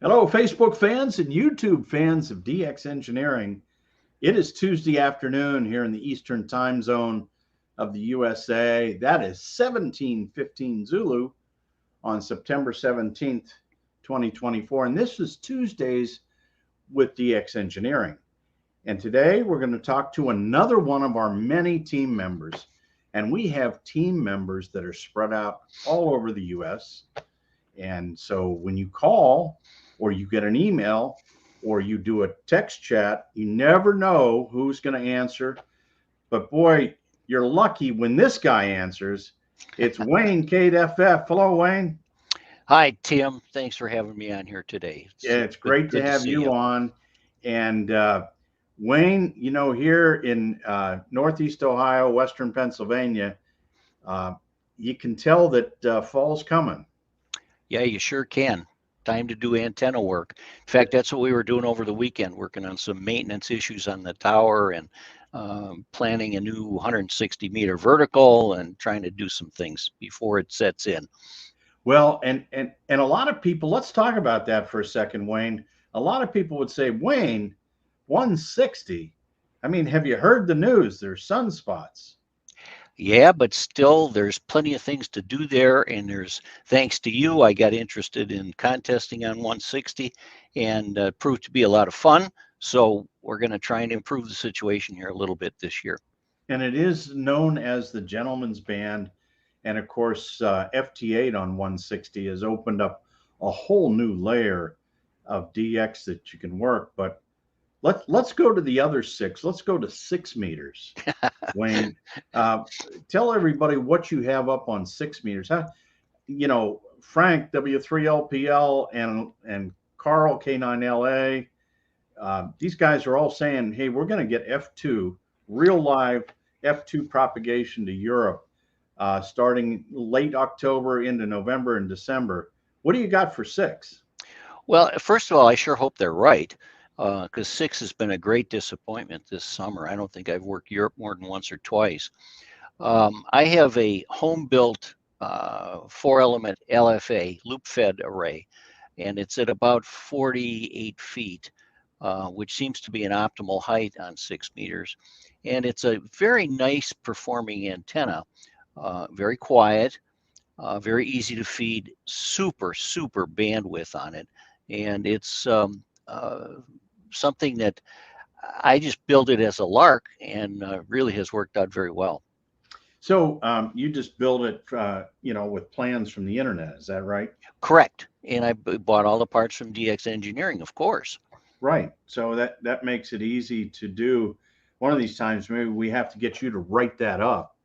Hello, Facebook fans and YouTube fans of DX Engineering. It is Tuesday afternoon here in the Eastern time zone of the USA. That is 17:15 Zulu on September 17th, 2024. And this is Tuesdays with DX Engineering. And today we're going to talk to another one of our many team members. And we have team members that are spread out all over the US. And so when you call or you get an email or you do a text chat, you never know who's going to answer. But boy, you're lucky when this guy answers. It's Wayne, K8FF. Hello, Wayne. Hi, Tim. Thanks for having me on here today. It's great to have you on. And Wayne, here in Northeast Ohio, Western Pennsylvania, you can tell that fall's coming. Yeah, you sure can. Time to do antenna work. In fact, that's what we were doing over the weekend, working on some maintenance issues on the tower and planning a new 160-meter vertical and trying to do some things before it sets in. Well, and a lot of people, let's talk about that for a second, Wayne. A lot of people would say, Wayne, 160. I mean, have you heard the news? There's sunspots. Yeah, but still, there's plenty of things to do there. And thanks to you, I got interested in contesting on 160 and proved to be a lot of fun. So we're going to try and improve the situation here a little bit this year. And it is known as the Gentleman's Band. And of course, FT8 on 160 has opened up a whole new layer of DX that you can work. But let's go to the other six. Let's go to 6 meters. Wayne, tell everybody what you have up on 6 meters. Frank W3LPL and Carl K9LA. These guys are all saying, hey, we're going to get F2, real live F2 propagation to Europe starting late October into November and December. What do you got for 6? Well, first of all, I sure hope they're right. Because 6 has been a great disappointment this summer. I don't think I've worked Europe more than once or twice. I have a home-built 4-element LFA loop-fed array, and it's at about 48 feet, which seems to be an optimal height on 6 meters. And it's a very nice performing antenna, very quiet, very easy to feed, super bandwidth on it. And it's something that I just built it as a lark and really has worked out very well. So you just build it, with plans from the internet. Is that right? Correct. And I bought all the parts from DX Engineering, of course. Right. So that makes it easy to do. One of these times, maybe we have to get you to write that up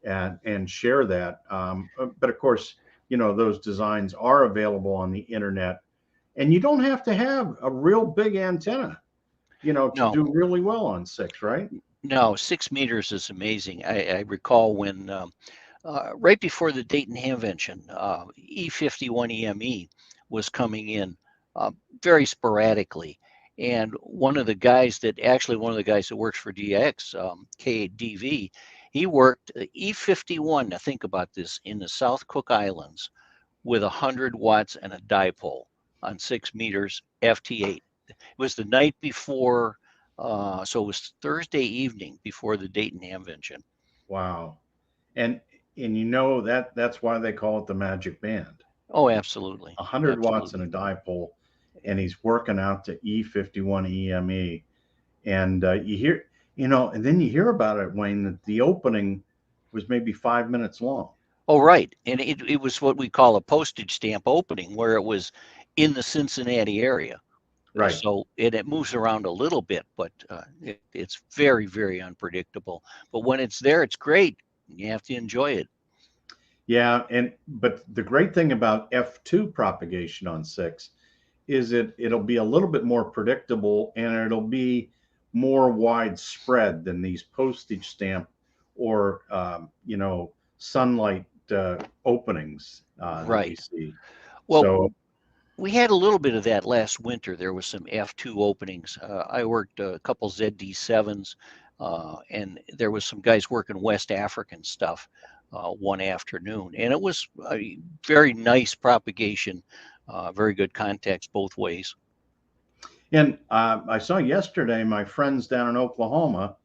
and share that. But of course, those designs are available on the internet. And you don't have to have a real big antenna, to do really well on 6, right? No, 6 meters is amazing. I recall when right before the Dayton Hamvention, E51 EME was coming in very sporadically. And one of the guys that works for DX, K8DV, he worked E51, now think about this, in the South Cook Islands with 100 watts and a dipole on 6 meters FT8. It was the night before, so it was Thursday evening before the Dayton Hamvention. Wow. And that's why they call it the magic band. Oh, absolutely. 100 watts and a dipole, and he's working out to E51 EME. And you hear, and then you hear about it, Wayne, that the opening was maybe 5 minutes long. Oh, right. And it was what we call a postage stamp opening, where it was in the Cincinnati area. Right. So it moves around a little bit, but it's very unpredictable. But when it's there, it's great. You have to enjoy it. Yeah, but the great thing about F2 propagation on 6 is it'll be a little bit more predictable and it'll be more widespread than these postage stamp or sunlight openings that we see. Well, we had a little bit of that last winter. There was some F2 openings. I worked a couple ZD7s, and there was some guys working West African stuff one afternoon. And it was a very nice propagation Very good contacts both ways. And I saw yesterday my friends down in Oklahoma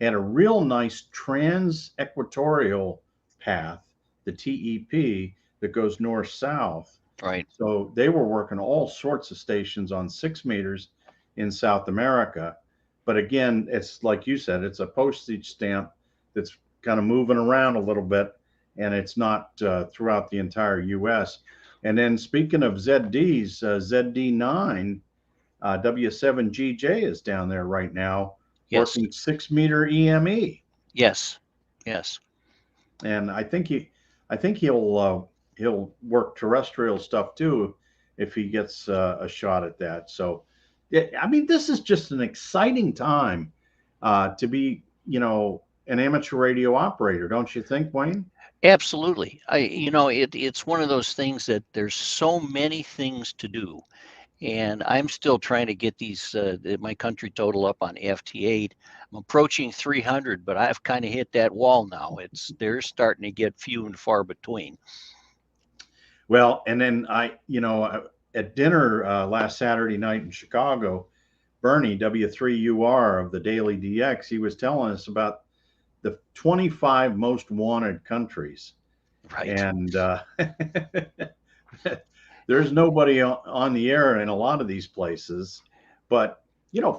had a real nice trans-equatorial path, the TEP, that goes north-south. Right. So they were working all sorts of stations on 6 meters in South America. But again, it's like you said, it's a postage stamp that's kind of moving around a little bit, and it's not throughout the entire U.S. And then speaking of ZDs, ZD9 W7GJ is down there right now, Yes. working 6 meter EME. Yes. Yes. And I think he'll work terrestrial stuff too if he gets a shot at that. So, yeah, I mean, this is just an exciting time to be, an amateur radio operator, don't you think, Wayne? Absolutely. It's one of those things that there's so many things to do. And I'm still trying to get my country total up on FT8. I'm approaching 300, but I've kind of hit that wall now. They're starting to get few and far between. Well, and then at dinner last Saturday night in Chicago, Bernie W3UR of the Daily DX, he was telling us about the 25 most wanted countries. Right. And there's nobody on the air in a lot of these places. But,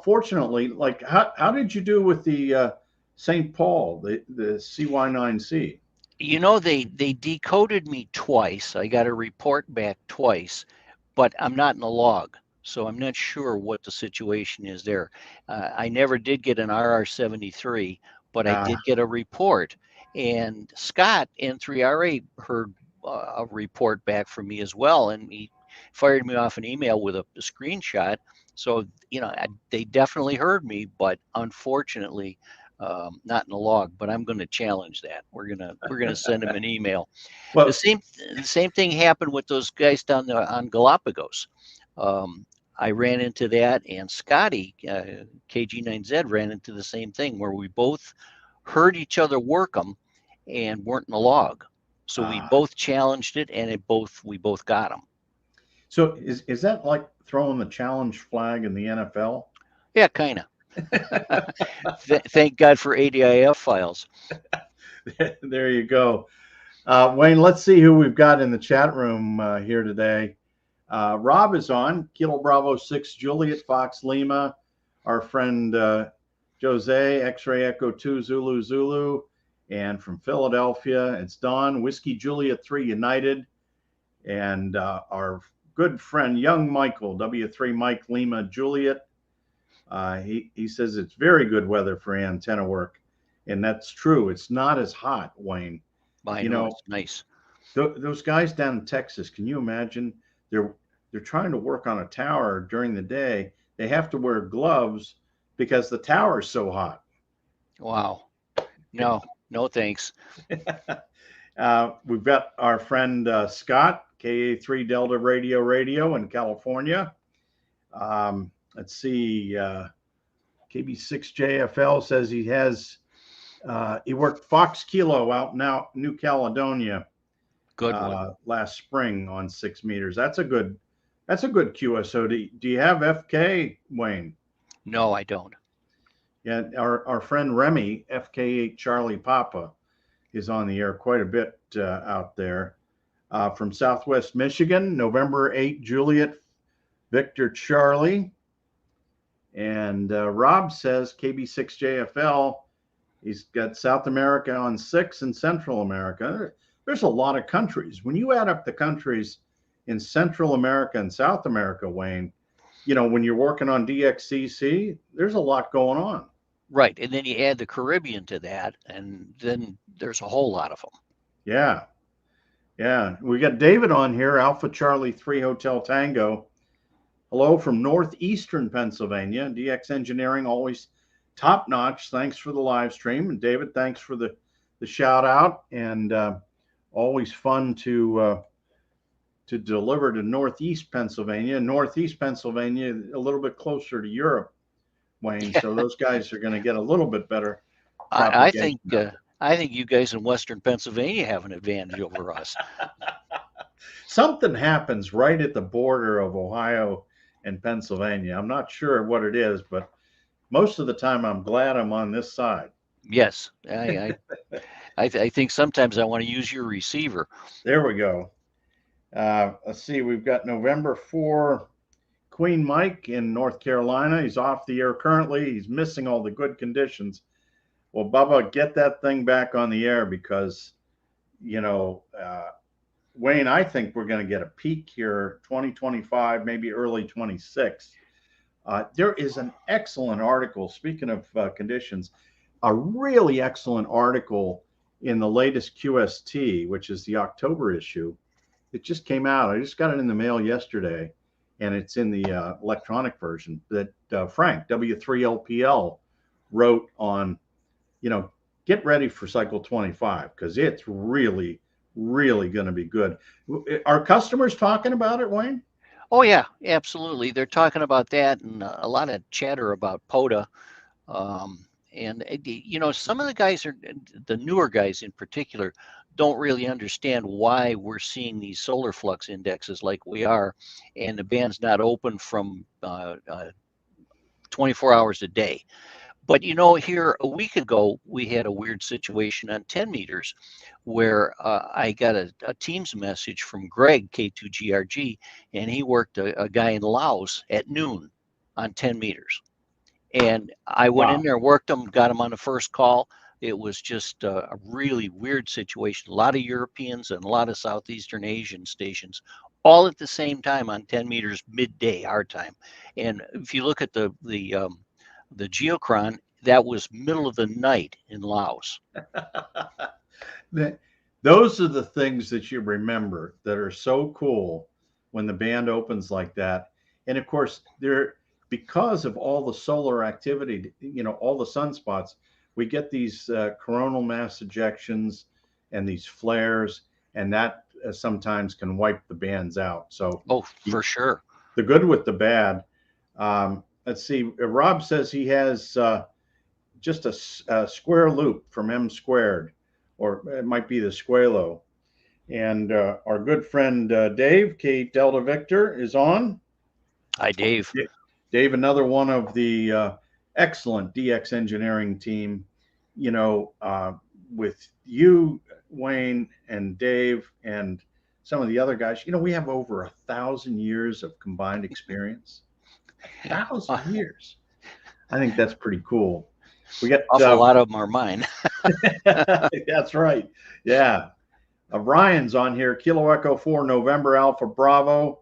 fortunately, like how did you do with the St. Paul, the CY9C? They decoded me twice. I got a report back twice, but I'm not in the log. So I'm not sure what the situation is there. I never did get an RR73, but I did get a report. And Scott, N3RA, heard a report back from me as well. And he fired me off an email with a screenshot. So, they definitely heard me, but unfortunately, not in the log. But I'm going to challenge that. We're gonna send him an email. Well, the same thing happened with those guys down there on Galapagos. I ran into that, and Scotty, KG9Z, ran into the same thing where we both heard each other work them and weren't in the log. So we both challenged it, and we both got them. So is that like throwing the challenge flag in the NFL? Yeah, kind of. Thank God for ADIF files. There you go. Wayne, let's see who we've got in the chat room here today. Rob is on, Kilo Bravo 6 Juliet Fox Lima. Our friend Jose, X-Ray Echo 2 Zulu Zulu. And from Philadelphia, it's Don, Whiskey Juliet 3 United. And our good friend, young Michael, W3 Mike Lima Juliet. He says it's very good weather for antenna work. And that's true. It's not as hot, Wayne. I know, it's nice. Those guys down in Texas, can you imagine? They're trying to work on a tower during the day. They have to wear gloves because the tower is so hot. Wow. No thanks. We've got our friend Scott, K8 Delta Radio in California. Let's see. KB6JFL says he worked Fox Kilo out now New Caledonia. Good one. Last spring on 6 meters. That's a good QSO. Do you have FK, Wayne? No, I don't. Yeah, our friend Remy, FK8 Charlie Papa, is on the air quite a bit out there. From Southwest Michigan, November 8 Juliet Victor Charlie. And Rob says KB6JFL, he's got South America on 6 and Central America. There's a lot of countries. When you add up the countries in Central America and South America, Wayne, when you're working on DXCC, there's a lot going on. Right. And then you add the Caribbean to that, and then there's a whole lot of them. Yeah. Yeah. We got David on here, Alpha Charlie 3 Hotel Tango. Hello from northeastern Pennsylvania. DX Engineering, always top notch. Thanks for the live stream. And David, thanks for the shout out. And always fun to deliver to northeast Pennsylvania. Northeast Pennsylvania, a little bit closer to Europe, Wayne. So those guys are going to get a little bit better. I think you guys in Western Pennsylvania have an advantage over us. Something happens right at the border of Ohio and Pennsylvania. I'm not sure what it is, but most of the time I'm glad I'm on this side. Yes, I think sometimes I want to use your receiver. There we go. Let's see, we've got November 4, Queen Mike in North Carolina. He's off the air currently. He's missing all the good conditions. Well, Bubba, get that thing back on the air because, you know, Wayne, I think we're going to get a peak here 2025, maybe early 26. There is an excellent article, speaking of conditions, a really excellent article in the latest QST, which is the October issue. It just came out. I just got it in the mail yesterday, and it's in the electronic version that Frank, W3LPL, wrote on, you know, get ready for cycle 25 because it's really, really going to be good. Are customers talking about it, Wayne? Oh yeah, absolutely. They're talking about that and a lot of chatter about POTA. And you know, some of the guys are the newer guys in particular don't really understand why we're seeing these solar flux indexes like we are, and the band's not open from 24 hours a day. But you know, here a week ago, we had a weird situation on 10 meters where I got a Teams message from Greg, K2GRG, and he worked a guy in Laos at noon on 10 meters. And I went in there, worked him, got him on the first call. It was just a really weird situation. A lot of Europeans and a lot of Southeastern Asian stations all at the same time on 10 meters midday our time. And if you look at the geochron, that was middle of the night in Laos. Those are the things that you remember that are so cool when the band opens like that. And of course, they're because of all the solar activity, you know, all the sunspots, we get these coronal mass ejections and these flares, and that sometimes can wipe the bands out. So, oh, for sure. The good with the bad. Let's see. Rob says he has just a square loop from M squared, or it might be the Squalo. And our good friend Dave, K Delta Victor, is on. Hi, Dave. Dave, another one of the excellent DX engineering team. You know, with you, Wayne, and Dave, and some of the other guys, you know, we have over 1,000 years of combined experience. 1,000 years. I think that's pretty cool. We got a lot of them are mine. That's right. Yeah. Ryan's on here. Kilo Echo 4, November Alpha Bravo.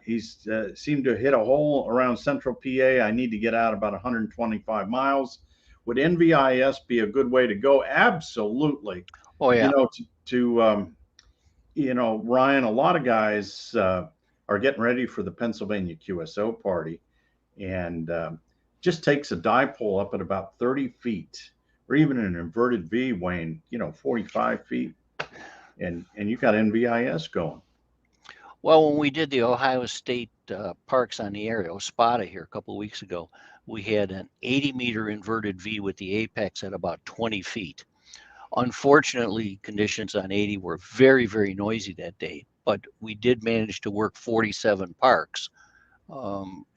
He's seemed to hit a hole around central PA. I need to get out about 125 miles. Would NVIS be a good way to go? Absolutely. Oh yeah. You know, you know, Ryan, a lot of guys are getting ready for the Pennsylvania QSO party, and just takes a dipole up at about 30 feet, or even an inverted V, Wayne, you know, 45 feet, and you got NVIS going. Well, when we did the Ohio State Parks on the Air, SPATA here a couple of weeks ago, we had an 80-meter inverted V with the apex at about 20 feet. Unfortunately, conditions on 80 were very, very noisy that day, but we did manage to work 47 parks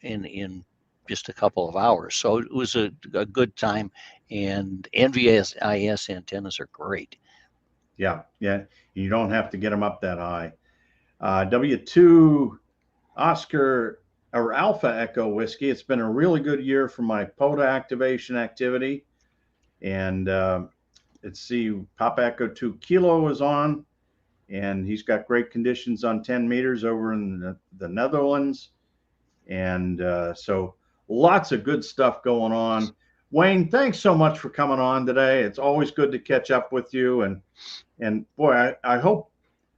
in just a couple of hours. So it was a good time, and NVIS antennas are great. Yeah, yeah. You don't have to get them up that high. W2 Oscar or Alpha Echo Whiskey. It's been a really good year for my POTA activation activity. And let's see, Papa Echo 2 Kilo is on, and he's got great conditions on 10 meters over in the Netherlands. And so lots of good stuff going on. Wayne, thanks so much for coming on today. It's always good to catch up with you. And boy, I hope,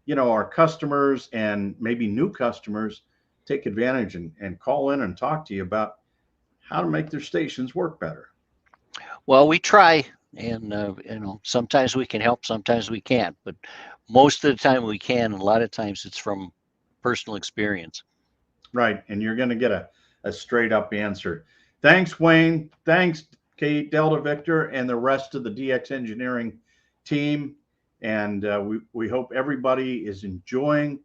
you know, our customers and maybe new customers take advantage and call in and talk to you about how to make their stations work better. Well, we try, and you know, sometimes we can help, sometimes we can't, but most of the time we can, and a lot of times it's from personal experience. Right, and you're going to get a straight up answer. Thanks, Wayne. Thanks, K Delta Victor, and the rest of the DX engineering team. And we hope everybody is enjoying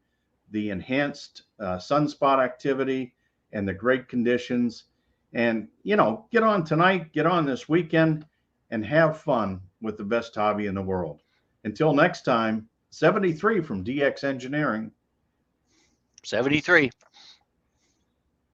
the enhanced sunspot activity and the great conditions. And, you know, get on tonight, get on this weekend, and have fun with the best hobby in the world. Until next time, 73 from DX Engineering. 73.